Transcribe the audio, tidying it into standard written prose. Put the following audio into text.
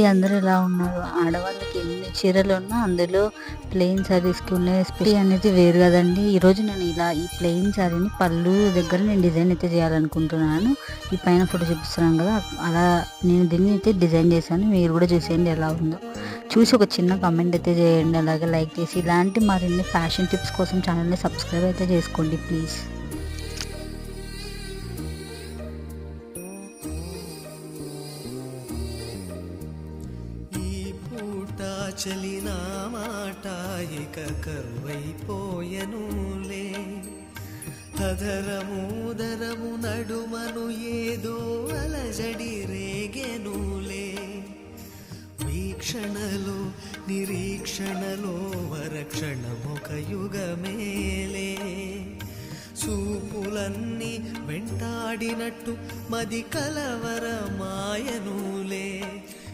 అందరూ ఎలా ఉన్నారు? ఆడవాళ్ళకి ఎన్ని చీరలున్నా అందులో ప్లెయిన్ శారీస్‌కి ఉండే స్పెషాలిటీ అనేది వేరు గదండీ! ఈరోజు నేను ఇలా ఈ ప్లెయిన్ శారీని పళ్ళు దగ్గర నేను డిజైన్ అయితే చేయాలనుకుంటున్నాను. ఈ పైన ఫోటో చూపిస్తున్నాను గదా! అలా నేను దీన్ని అయితే డిజైన్ చేశాను. మీరు గూడా చూసేయండి ఎలా ఉందో. చూసి ఒక చిన్న కామెంట్ అయితే చేయండి. అలాగే లైక్ చేసి ఇలాంటి మరిన్ని ఫ్యాషన్ టిప్స్ కోసం ఛానల్‌ని సబ్స్క్రైబ్ అయితే చేసుకోండి ప్లీజ్. చలిన మాట ఇక కరువైపోయనులే, అధరము నడుమను ఏదో అలజడి రేగెనులే. వీక్షణలో నిరీక్షణలో వరక్షణమొక యుగమేలే, చూపులన్నీ వెంటాడినట్టు మది కలవరమాయనులే.